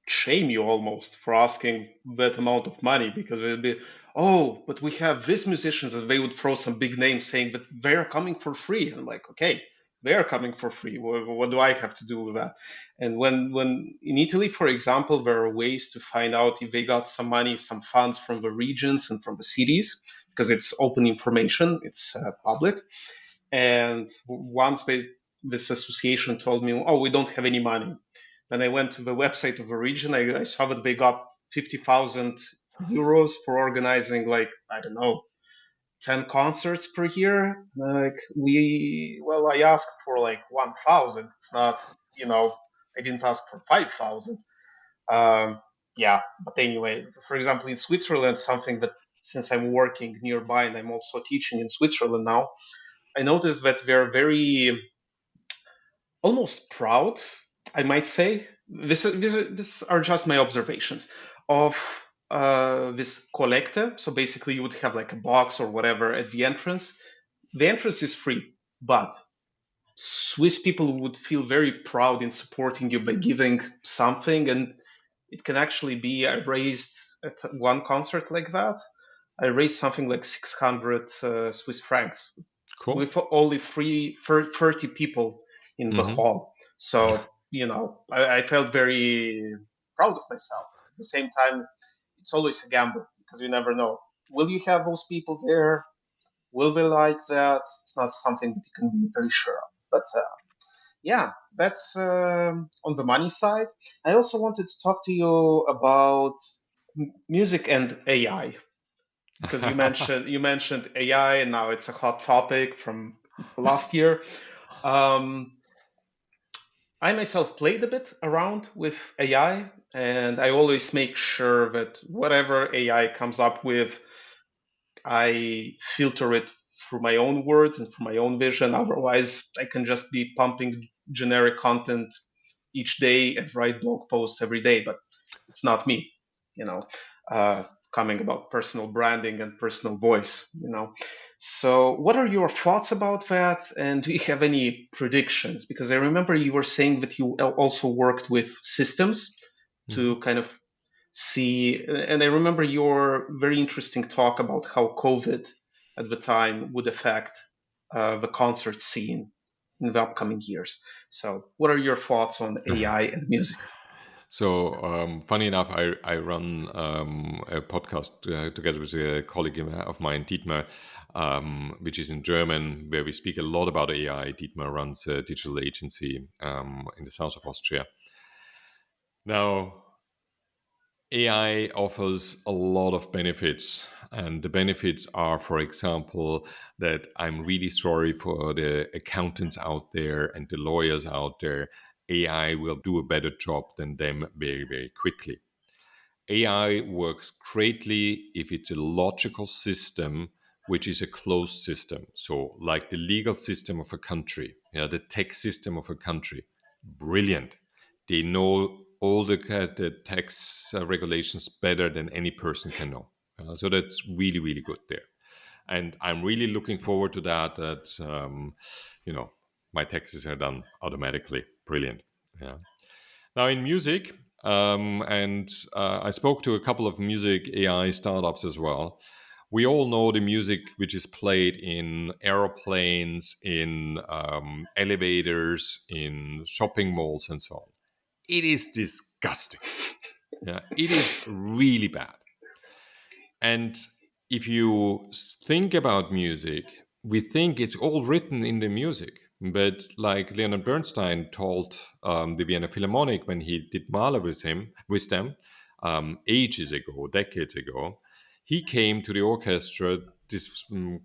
shame you almost for asking that amount of money, because it would be, oh, but we have these musicians, and they would throw some big names saying that they're coming for free. And I'm like, okay, they're coming for free. What do I have to do with that? And when in Italy, for example, there are ways to find out if they got some money, some funds from the regions and from the cities, because it's open information, it's public. And once this association told me, oh, we don't have any money. when I went to the website of the region, I saw that they got 50,000 euros for organizing, like, I don't know, 10 concerts per year. Well, I asked for like 1,000. It's not, I didn't ask for 5,000. Um, yeah, but anyway, for example, in Switzerland, something that, since I'm working nearby and I'm also teaching in Switzerland now, I noticed that they're very almost proud, I might say. This are just my observations of this collector. So basically, you would have like a box or whatever at the entrance. The entrance is free, but Swiss people would feel very proud in supporting you by giving something, and it can actually be. I raised at one concert like that. I raised something like 600 Swiss francs Cool. with only 30 people in the Hmm. hall. So, I felt very proud of myself. At the same time, it's always a gamble because you never know. Will you have those people there? Will they like that? It's not something that you can be very sure of. But yeah, that's on the money side. I also wanted to talk to you about music and AI because you mentioned AI, and now it's a hot topic from last year. Um, I myself played a bit around with AI, and I always make sure that whatever AI comes up with, I filter it through my own words and through my own vision. Otherwise, I can just be pumping generic content each day and write blog posts every day, but it's not me, you know, coming about personal branding and personal voice. So, what are your thoughts about that? And do you have any predictions? Because I remember you were saying that you also worked with systems Hmm. to kind of see, and I remember your very interesting talk about how COVID at the time would affect the concert scene in the upcoming years. So, what are your thoughts on AI and music? So, funny enough, I run a podcast together with a colleague of mine, Dietmar, which is in German, where we speak a lot about AI. Dietmar runs a digital agency in the south of Austria. Now, AI offers a lot of benefits. And the benefits are, for example, that I'm really sorry for the accountants out there and the lawyers out there. AI will do a better job than them very, very quickly. AI works greatly if it's a logical system, which is a closed system. So, like the legal system of a country, the tech system of a country, brilliant. They know all the tax regulations better than any person can know. So that's really, really good there. And I'm really looking forward to that. You know, my taxes are done automatically. Brilliant. Yeah. Now, in music, and I spoke to a couple of music AI startups as well. We all know the music which is played in aeroplanes, in elevators, in shopping malls, and so on. It is disgusting. Yeah, it is really bad. And if you think about music, we think it's all written in the music. But like Leonard Bernstein told the Vienna Philharmonic when he did Mahler with them, ages ago, decades ago, he came to the orchestra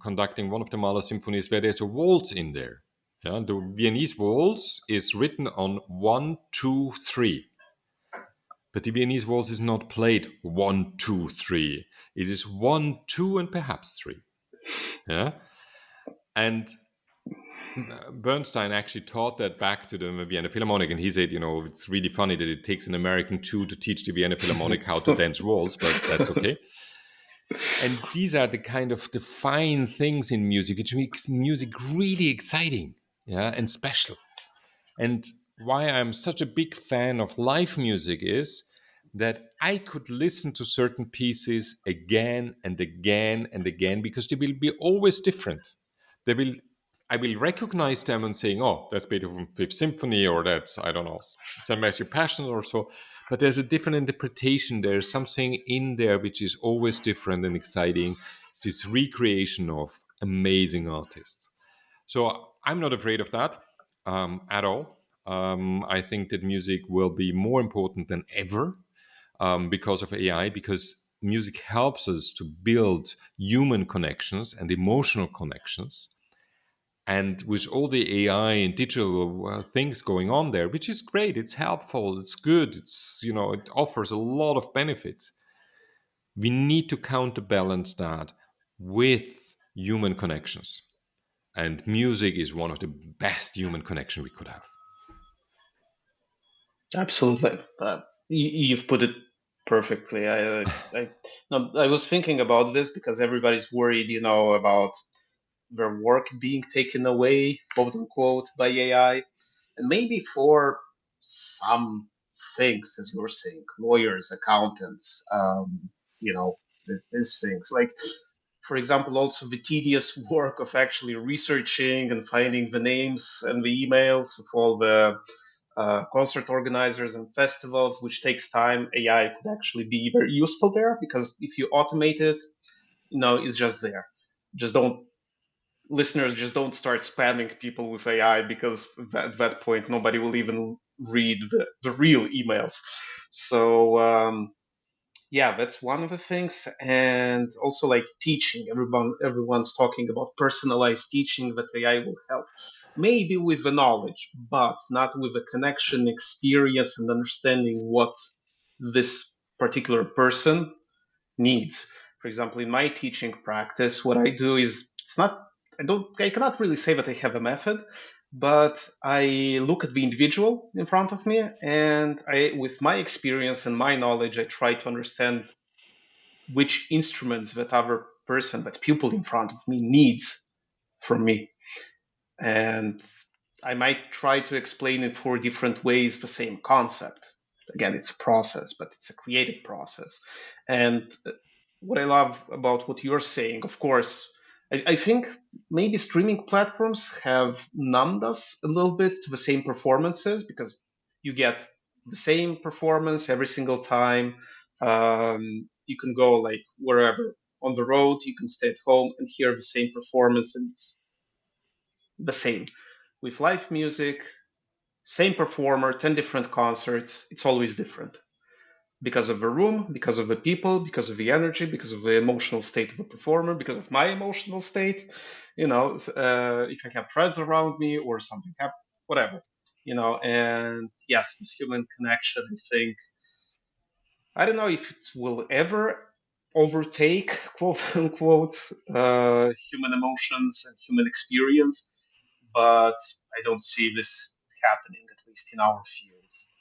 conducting one of the Mahler symphonies where there's a waltz in there. Yeah, the Viennese waltz is written on 1, 2, 3. But the Viennese waltz is not played 1, 2, 3. It is 1, 2, and perhaps 3. Yeah, and Bernstein actually taught that back to the Vienna Philharmonic, and he said, it's really funny that it takes an American Jew to teach the Vienna Philharmonic how to dance waltz, but that's okay. And these are the kind of the fine things in music, which makes music really exciting, and special. And why I'm such a big fan of live music is that I could listen to certain pieces again and again and again because they will be always different. They will I will recognize them and saying, "Oh, that's Beethoven Fifth Symphony," or that's I don't know, Saint Matthew Passion or so. But there's a different interpretation. There's something in there which is always different and exciting. It's this recreation of amazing artists. So I'm not afraid of that at all. I think that music will be more important than ever because of AI, because music helps us to build human connections and emotional connections. And with all the AI and digital things going on there, which is great, it's helpful, it's good, it offers a lot of benefits. We need to counterbalance that with human connections. And music is one of the best human connection we could have. Absolutely. You've put it perfectly. No, I was thinking about this because everybody's worried, about their work being taken away, quote unquote, by AI. And maybe for some things, as you're saying, lawyers, accountants, these things. Like, for example, also the tedious work of actually researching and finding the names and the emails of all the concert organizers and festivals, which takes time. AI could actually be very useful there because if you automate it, it's just there. Just don't listeners just don't start spamming people with AI because at that point nobody will even read the real emails. So yeah, that's one of the things, and also like teaching. Everyone's talking about personalized teaching that AI will help. Maybe with the knowledge, but not with the connection, experience, and understanding what this particular person needs. For example, in my teaching practice, what I do is I cannot really say that I have a method, but I look at the individual in front of me, and with my experience and my knowledge, I try to understand which instruments that other person, that pupil in front of me needs from me. And I might try to explain in four different ways the same concept. Again, it's a process, but it's a creative process. And what I love about what you're saying, of course, I think maybe streaming platforms have numbed us a little bit to the same performances because you get the same performance every single time. You can go like wherever on the road, you can stay at home and hear the same performance, and it's the same. With live music, same performer, 10 different concerts, it's always different because of the room, because of the people, because of the energy, because of the emotional state of the performer, because of my emotional state. If I have friends around me or something happen, whatever. And yes, this human connection, I think, I don't know if it will ever overtake, quote unquote, human emotions and human experience, but I don't see this happening, at least in our fields.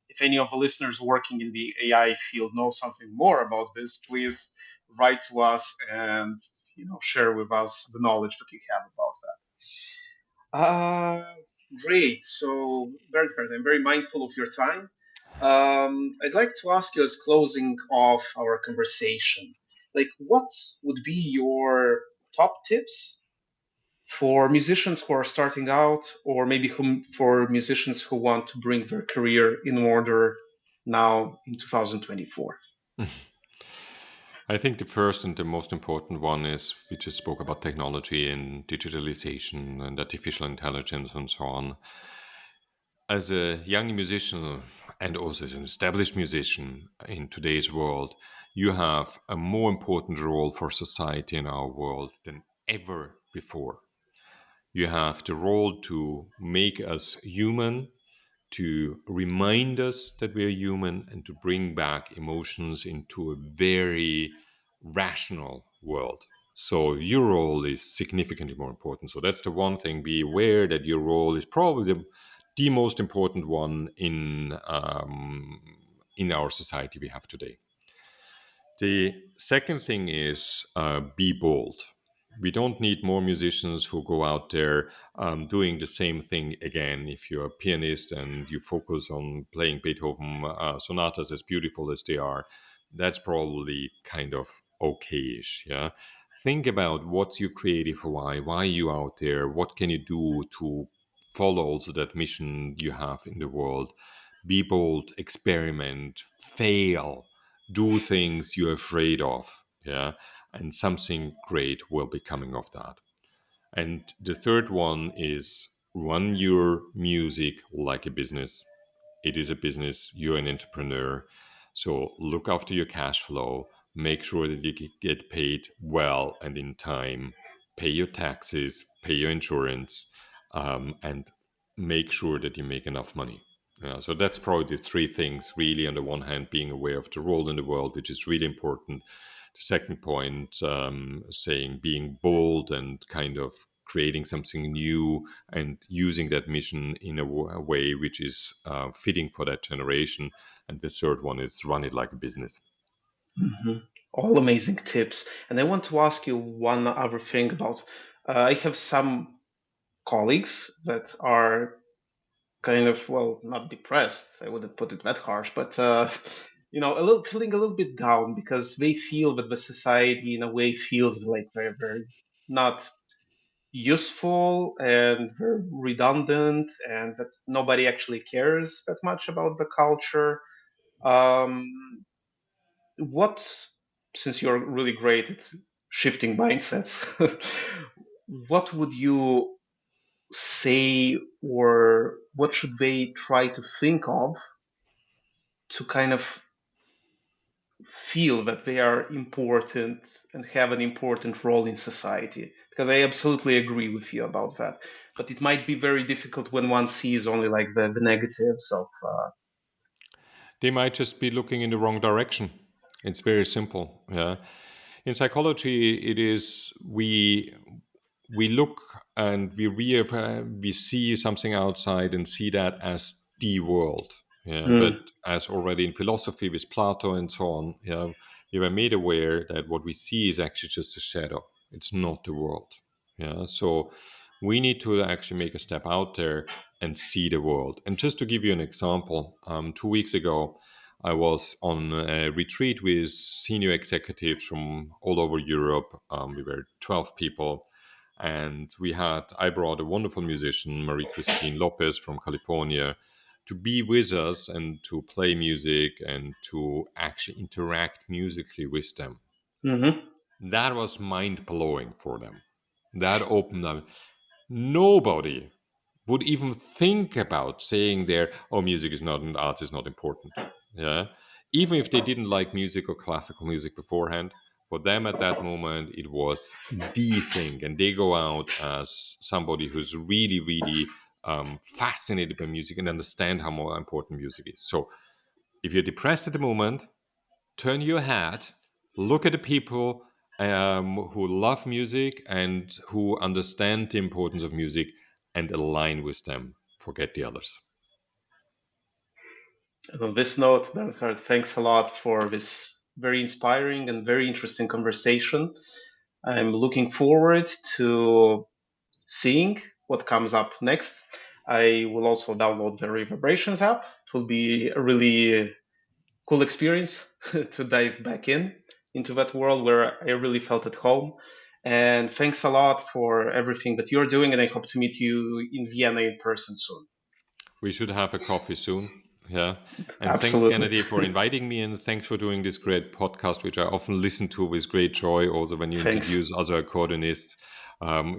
If any of the listeners working in the AI field know something more about this, please write to us and share with us the knowledge that you have about that. Great. So, Bernhard, I'm very mindful of your time. I'd like to ask you as closing off our conversation, like what would be your top tips for musicians who are starting out, or maybe for musicians who want to bring their career in order now in 2024? I think the first and the most important one is we just spoke about technology and digitalization and artificial intelligence and so on. As a young musician and also as an established musician in today's world, you have a more important role for society in our world than ever before. You have the role to make us human, to remind us that we are human, and to bring back emotions into a very rational world. So your role is significantly more important. So that's the one thing. Be aware that your role is probably the most important one in our society we have today. The second thing is be bold. We don't need more musicians who go out there doing the same thing again. If you're a pianist and you focus on playing Beethoven sonatas as beautiful as they are, that's probably kind of okayish. Yeah. Think about what's your creative why are you out there? What can you do to follow also that mission you have in the world? Be bold, experiment, fail, do things you're afraid of, yeah, and something great will be coming of that. And the third one is run your music like a business. It is a business. You're an entrepreneur. So look after your cash flow. Make sure that you get paid well and in time. Pay your taxes, pay your insurance, and make sure that you make enough money. So that's probably the three things, really. On the one hand, being aware of the role in the world, which is really important. The second point, saying being bold and kind of creating something new and using that mission in a way which is fitting for that generation. And the third one is run it like a business. Mhm. All amazing tips. And I want to ask you one other thing about. I have some colleagues that are kind of, well, not depressed. I wouldn't put it that harsh, but a little feeling a little bit down because they feel that the society, in a way, feels like very, very not useful and very redundant, and that nobody actually cares that much about the culture. Um, what, since you're really great at shifting mindsets, what would you say, or what should they try to think of to kind of feel that they are important and have an important role in society? Because I absolutely agree with you about that. But it might be very difficult when one sees only like the negatives of. They might just be looking in the wrong direction. It's very simple. Yeah. In psychology, it is we look and we see something outside and see that as the world. Yeah, Mm, but as already in philosophy with Plato and so on, yeah, we were made aware that what we see is actually just a shadow. It's not the world. Yeah, so we need to actually make a step out there and see the world. And just to give you an example, 2 weeks ago, I was on a retreat with senior executives from all over Europe. We were 12 people, and I brought a wonderful musician, Marie Christine Lopez from California, to be with us and to play music and to actually interact musically with them. hmm That was mind blowing for them. That opened up. Nobody would even think about saying there, oh, music is not, and art is not important. Yeah. Even if they didn't like music or classical music beforehand, for them at that moment, it was the thing. And they go out as somebody who's really, really fascinated by music and understand how more important music is. So if you're depressed at the moment, turn your head, look at the people who love music and who understand the importance of music and align with them. Forget the others. And on this note, Bernhard, thanks a lot for this very inspiring and very interesting conversation. I'm looking forward to seeing what comes up next. I will also download the Reverberations app. It will be a really cool experience to dive back into that world where I really felt at home. And thanks a lot for everything that you're doing, and I hope to meet you in Vienna in person soon. We should have a coffee soon. Yeah. And thanks, Absolutely. Kennedy, for inviting me. And thanks for doing this great podcast, which I often listen to with great joy. Also, when you Thanks. introduce other accordionists,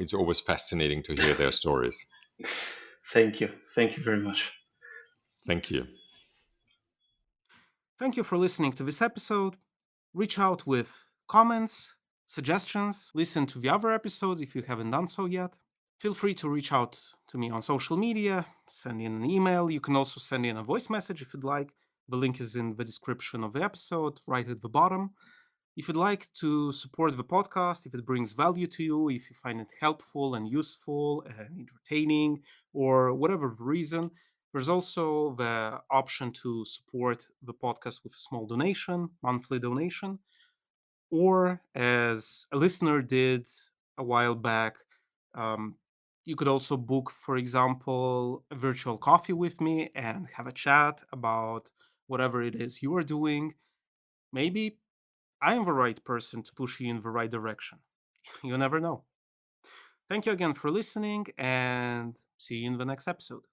it's always fascinating to hear their stories. Thank you. Thank you very much. Thank you. Thank you for listening to this episode. Reach out with comments, suggestions, listen to the other episodes if you haven't done so yet. Feel free to reach out to me on social media, send in an email. You can also send in a voice message if you'd like. The link is in the description of the episode, right at the bottom. If you'd like to support the podcast, if it brings value to you, if you find it helpful and useful and entertaining, or whatever the reason, there's also the option to support the podcast with a small donation, monthly donation, or as a listener did a while back, um, you could also book, for example, a virtual coffee with me and have a chat about whatever it is you are doing. Maybe I am the right person to push you in the right direction. You never know. Thank you again for listening and see you in the next episode.